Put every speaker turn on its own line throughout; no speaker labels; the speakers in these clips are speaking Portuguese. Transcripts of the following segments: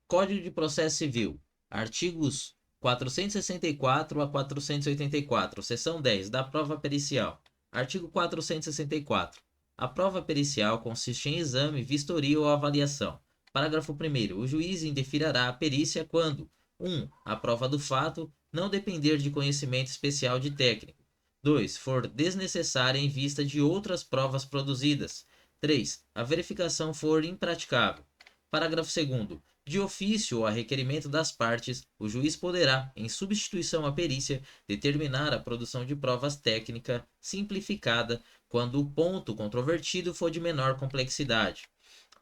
Código de Processo Civil, artigos 464 a 484, seção 10, da prova pericial. Artigo 464. A prova pericial consiste em exame, vistoria ou avaliação. Parágrafo 1º. O juiz indeferirá a perícia quando 1. A prova do fato não depender de conhecimento especial de técnico. 2. For desnecessária em vista de outras provas produzidas. 3. A verificação for impraticável. Parágrafo 2º. De ofício ou a requerimento das partes, o juiz poderá, em substituição à perícia, determinar a produção de provas técnica simplificada quando o ponto controvertido for de menor complexidade.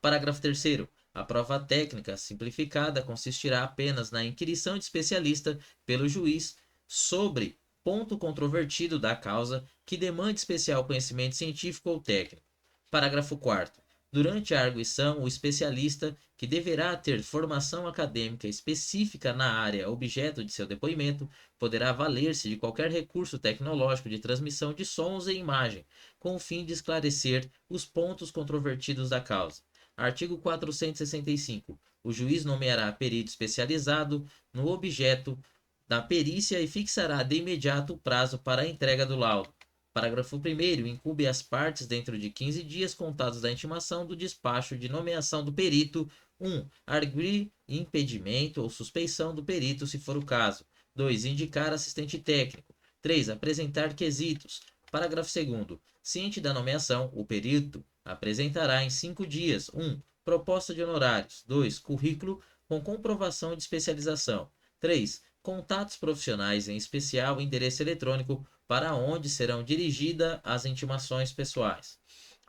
Parágrafo 3º. A prova técnica simplificada consistirá apenas na inquirição de especialista pelo juiz sobre ponto controvertido da causa que demande especial conhecimento científico ou técnico. Parágrafo 4º. Durante a arguição, o especialista, que deverá ter formação acadêmica específica na área objeto de seu depoimento, poderá valer-se de qualquer recurso tecnológico de transmissão de sons e imagem, com o fim de esclarecer os pontos controvertidos da causa. Artigo 465. O juiz nomeará perito especializado no objeto da perícia e fixará de imediato o prazo para a entrega do laudo. Parágrafo 1º. Incumbe às partes, dentro de 15 dias contados da intimação do despacho de nomeação do perito, 1. Arguir impedimento ou suspeição do perito, se for o caso. 2. Indicar assistente técnico. 3. Apresentar quesitos. Parágrafo 2º. Ciente da nomeação, o perito apresentará em 5 dias 1. Proposta de honorários. 2. Currículo com comprovação de especialização. 3. Contatos profissionais, em especial endereço eletrônico, para onde serão dirigidas as intimações pessoais.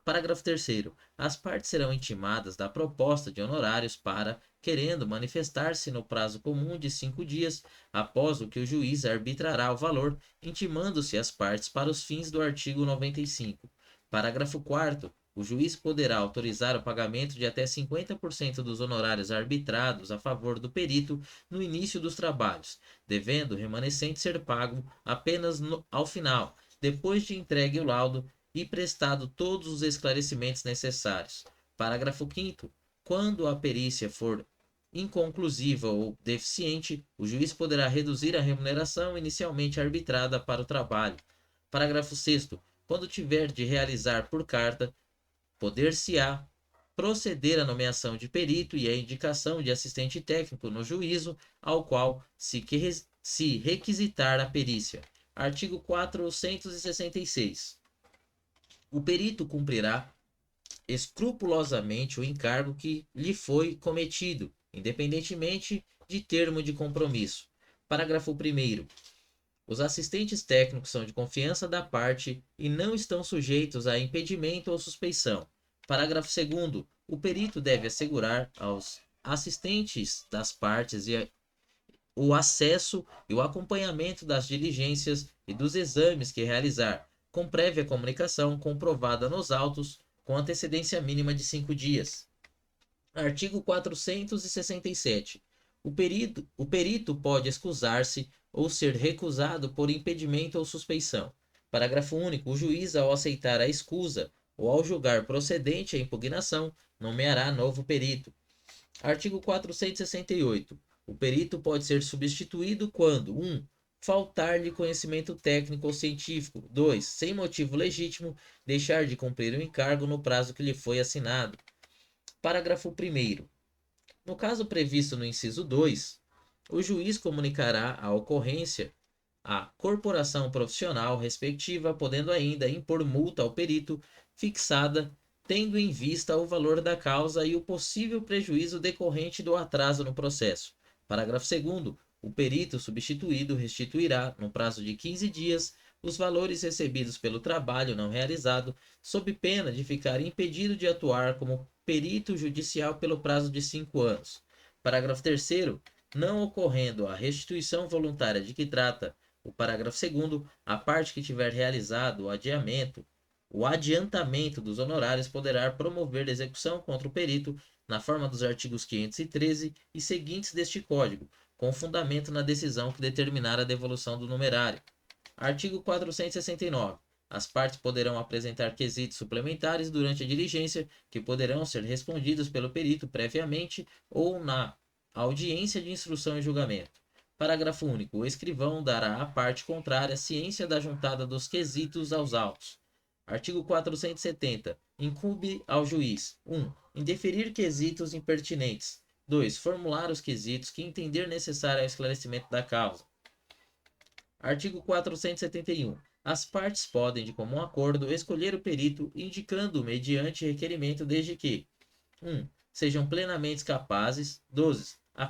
Parágrafo 3º. As partes serão intimadas da proposta de honorários para, querendo manifestar-se no prazo comum de 5 dias, após o que o juiz arbitrará o valor, intimando-se as partes para os fins do artigo 95. Parágrafo 4º. O juiz poderá autorizar o pagamento de até 50% dos honorários arbitrados a favor do perito no início dos trabalhos, devendo o remanescente ser pago apenas ao final, depois de entregue o laudo e prestado todos os esclarecimentos necessários. Parágrafo 5º. Quando a perícia for inconclusiva ou deficiente, o juiz poderá reduzir a remuneração inicialmente arbitrada para o trabalho. Parágrafo 6º. Quando tiver de realizar por carta, poder-se-á proceder à nomeação de perito e à indicação de assistente técnico no juízo ao qual se requisitar a perícia. Artigo 466. O perito cumprirá escrupulosamente o encargo que lhe foi cometido, independentemente de termo de compromisso. Parágrafo 1º. Os assistentes técnicos são de confiança da parte e não estão sujeitos a impedimento ou suspeição. Parágrafo 2º. O perito deve assegurar aos assistentes das partes o acesso e o acompanhamento das diligências e dos exames que realizar, com prévia comunicação comprovada nos autos, com antecedência mínima de 5 dias. Artigo 467. O perito pode excusar-se ou ser recusado por impedimento ou suspeição. Parágrafo único. O juiz, ao aceitar a escusa ou ao julgar procedente a impugnação, nomeará novo perito. Artigo 468. O perito pode ser substituído quando 1. Faltar-lhe conhecimento técnico ou científico. 2. Sem motivo legítimo, deixar de cumprir o encargo no prazo que lhe foi assinado. Parágrafo 1º. No caso previsto no inciso 2, o juiz comunicará a ocorrência à corporação profissional respectiva, podendo ainda impor multa ao perito fixada, tendo em vista o valor da causa e o possível prejuízo decorrente do atraso no processo. Parágrafo 2º. O perito substituído restituirá, no prazo de 15 dias, os valores recebidos pelo trabalho não realizado, sob pena de ficar impedido de atuar como perito judicial pelo prazo de 5 anos. Parágrafo 3º. Não ocorrendo a restituição voluntária de que trata o parágrafo 2º, a parte que tiver realizado o adiantamento dos honorários poderá promover execução contra o perito na forma dos artigos 513 e seguintes deste Código, com fundamento na decisão que determinar a devolução do numerário. Artigo 469. As partes poderão apresentar quesitos suplementares durante a diligência, que poderão ser respondidos pelo perito previamente ou na audiência de instrução e julgamento. Parágrafo único. O escrivão dará à parte contrária ciência da juntada dos quesitos aos autos. Artigo 470. Incumbe ao juiz: 1. Indeferir quesitos impertinentes. 2. Formular os quesitos que entender necessário ao esclarecimento da causa. Artigo 471. As partes podem, de comum acordo, escolher o perito, indicando mediante requerimento, desde que 1. Sejam plenamente capazes. 2. A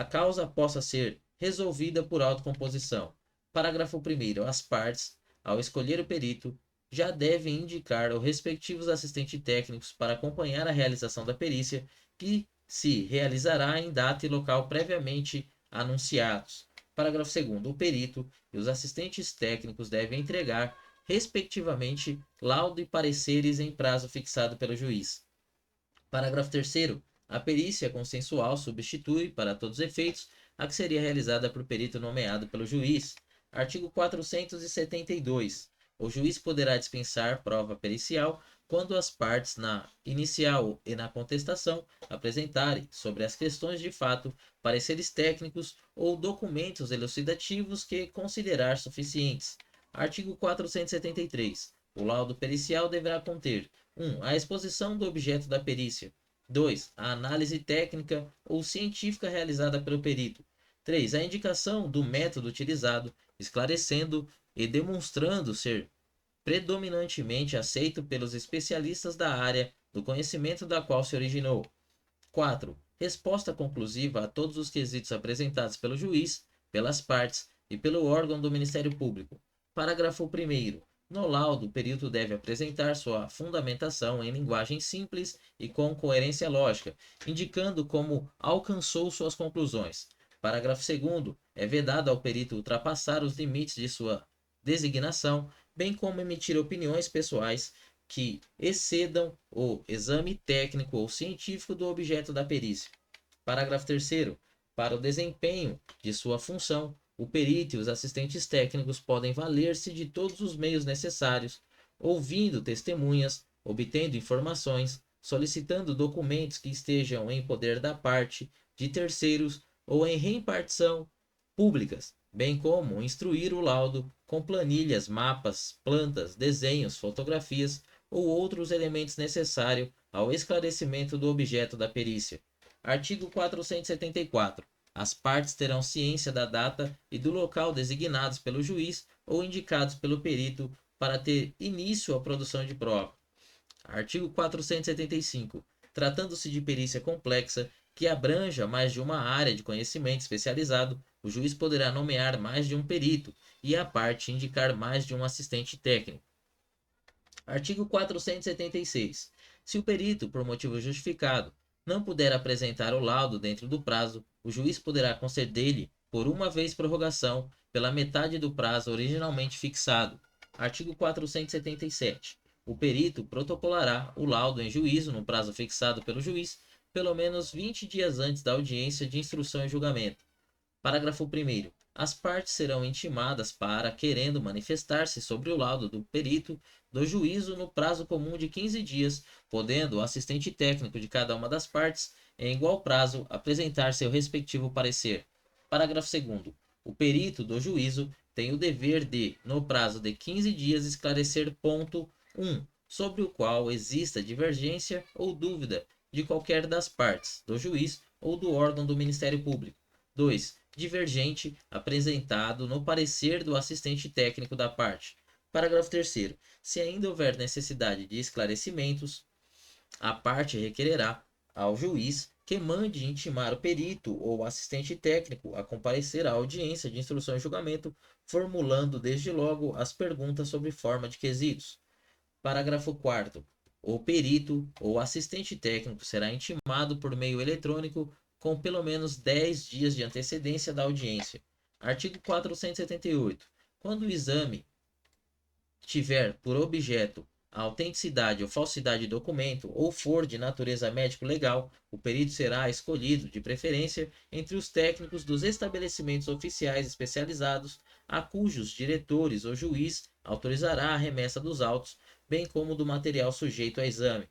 causa possa ser resolvida por autocomposição. Parágrafo 1º. As partes, ao escolher o perito, já devem indicar os respectivos assistentes técnicos para acompanhar a realização da perícia, que se realizará em data e local previamente anunciados. Parágrafo 2º. O perito e os assistentes técnicos devem entregar, respectivamente, laudo e pareceres em prazo fixado pelo juiz. Parágrafo 3º. A perícia consensual substitui, para todos os efeitos, a que seria realizada por perito nomeado pelo juiz. Artigo 472. O juiz poderá dispensar prova pericial quando as partes, na inicial e na contestação, apresentarem, sobre as questões de fato, pareceres técnicos ou documentos elucidativos que considerar suficientes. Artigo 473. O laudo pericial deverá conter 1. A exposição do objeto da perícia. 2. A análise técnica ou científica realizada pelo perito. 3. A indicação do método utilizado, esclarecendo e demonstrando ser predominantemente aceito pelos especialistas da área do conhecimento da qual se originou. 4. Resposta conclusiva a todos os quesitos apresentados pelo juiz, pelas partes e pelo órgão do Ministério Público. Parágrafo 1º. No laudo, o perito deve apresentar sua fundamentação em linguagem simples e com coerência lógica, indicando como alcançou suas conclusões. Parágrafo 2º. É vedado ao perito ultrapassar os limites de sua designação, bem como emitir opiniões pessoais que excedam o exame técnico ou científico do objeto da perícia. Parágrafo 3º. Para o desempenho de sua função, o perito e os assistentes técnicos podem valer-se de todos os meios necessários, ouvindo testemunhas, obtendo informações, solicitando documentos que estejam em poder da parte, de terceiros ou em reimpartição públicas, bem como instruir o laudo com planilhas, mapas, plantas, desenhos, fotografias ou outros elementos necessários ao esclarecimento do objeto da perícia. Artigo 474. As partes terão ciência da data e do local designados pelo juiz ou indicados pelo perito para ter início à produção de prova. Artigo 475. Tratando-se de perícia complexa que abranja mais de uma área de conhecimento especializado, o juiz poderá nomear mais de um perito e a parte indicar mais de um assistente técnico. Artigo 476. Se o perito, por motivo justificado, não puder apresentar o laudo dentro do prazo, o juiz poderá conceder-lhe, por uma vez prorrogação, pela metade do prazo originalmente fixado. Artigo 477. O perito protocolará o laudo em juízo no prazo fixado pelo juiz, pelo menos 20 dias antes da audiência de instrução e julgamento. Parágrafo 1º. As partes serão intimadas para, querendo manifestar-se sobre o laudo do perito, do juízo no prazo comum de 15 dias, podendo o assistente técnico de cada uma das partes, em igual prazo, apresentar seu respectivo parecer. Parágrafo 2º. O perito do juízo tem o dever de, no prazo de 15 dias, esclarecer ponto 1, sobre o qual exista divergência ou dúvida de qualquer das partes, do juiz ou do órgão do Ministério Público. 2. Divergente, apresentado no parecer do assistente técnico da parte. Parágrafo 3º. Se ainda houver necessidade de esclarecimentos, a parte requererá ao juiz que mande intimar o perito ou assistente técnico a comparecer à audiência de instrução e julgamento, formulando desde logo as perguntas sobre forma de quesitos. Parágrafo 4º. O perito ou assistente técnico será intimado por meio eletrônico com pelo menos 10 dias de antecedência da audiência. Artigo 478. Quando o exame tiver por objeto a autenticidade ou falsidade de documento ou for de natureza médico-legal, o perito será escolhido, de preferência, entre os técnicos dos estabelecimentos oficiais especializados, a cujos diretores ou juiz autorizará a remessa dos autos, bem como do material sujeito a exame.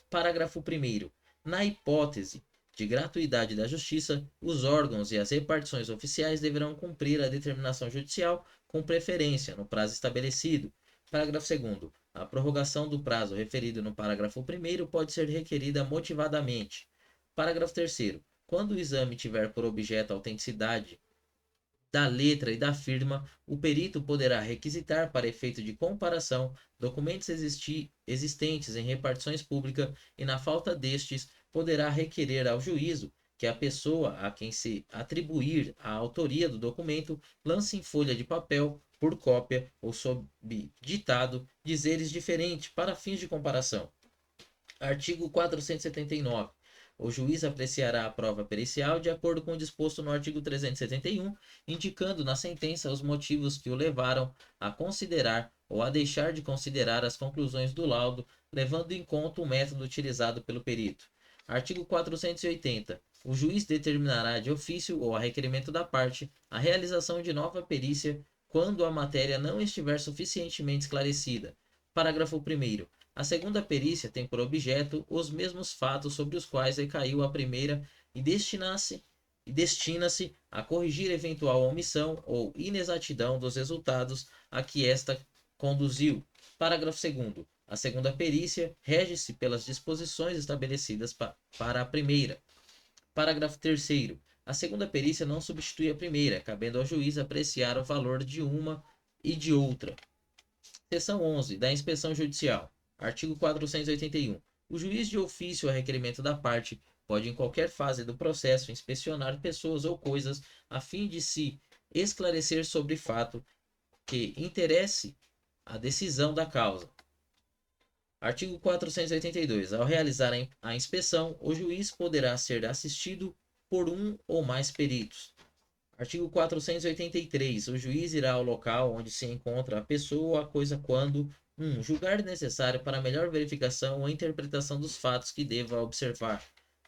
Parágrafo 1º. Na hipótese de gratuidade da justiça, os órgãos e as repartições oficiais deverão cumprir a determinação judicial com preferência no prazo estabelecido. Parágrafo 2º. A prorrogação do prazo referido no parágrafo 1º pode ser requerida motivadamente. Parágrafo 3º. Quando o exame tiver por objeto a autenticidade da letra e da firma, o perito poderá requisitar, para efeito de comparação, documentos existentes em repartições públicas e, na falta destes, poderá requerer ao juízo que a pessoa a quem se atribuir a autoria do documento lance em folha de papel, por cópia ou sob ditado, dizeres diferentes para fins de comparação. Artigo 479. O juiz apreciará a prova pericial de acordo com o disposto no artigo 371, indicando na sentença os motivos que o levaram a considerar ou a deixar de considerar as conclusões do laudo, levando em conta o método utilizado pelo perito. Artigo 480. O juiz determinará de ofício ou a requerimento da parte a realização de nova perícia quando a matéria não estiver suficientemente esclarecida. Parágrafo 1º. A segunda perícia tem por objeto os mesmos fatos sobre os quais recaiu a primeira e destina-se a corrigir eventual omissão ou inexatidão dos resultados a que esta conduziu. Parágrafo 2º. A segunda perícia rege-se pelas disposições estabelecidas para a primeira. Parágrafo 3º. A segunda perícia não substitui a primeira, cabendo ao juiz apreciar o valor de uma e de outra. Seção 11. Da inspeção judicial. Artigo 481. O juiz de ofício a requerimento da parte pode, em qualquer fase do processo, inspecionar pessoas ou coisas a fim de se esclarecer sobre fato que interesse a decisão da causa. Artigo 482. Ao realizar a inspeção, o juiz poderá ser assistido por um ou mais peritos. Artigo 483. O juiz irá ao local onde se encontra a pessoa ou a coisa quando 1. Julgar necessário para melhor verificação ou interpretação dos fatos que deva observar.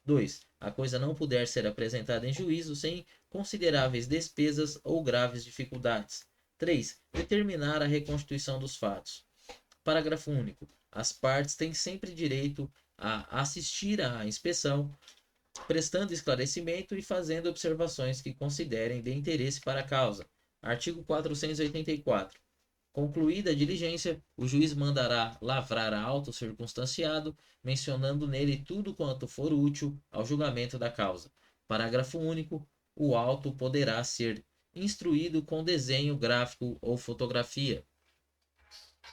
2. A coisa não puder ser apresentada em juízo sem consideráveis despesas ou graves dificuldades. 3. Determinar a reconstituição dos fatos. Parágrafo único. As partes têm sempre direito a assistir à inspeção, prestando esclarecimento e fazendo observações que considerem de interesse para a causa. Artigo 484. Concluída a diligência, o juiz mandará lavrar auto circunstanciado, mencionando nele tudo quanto for útil ao julgamento da causa. Parágrafo único. O auto poderá ser instruído com desenho gráfico ou fotografia.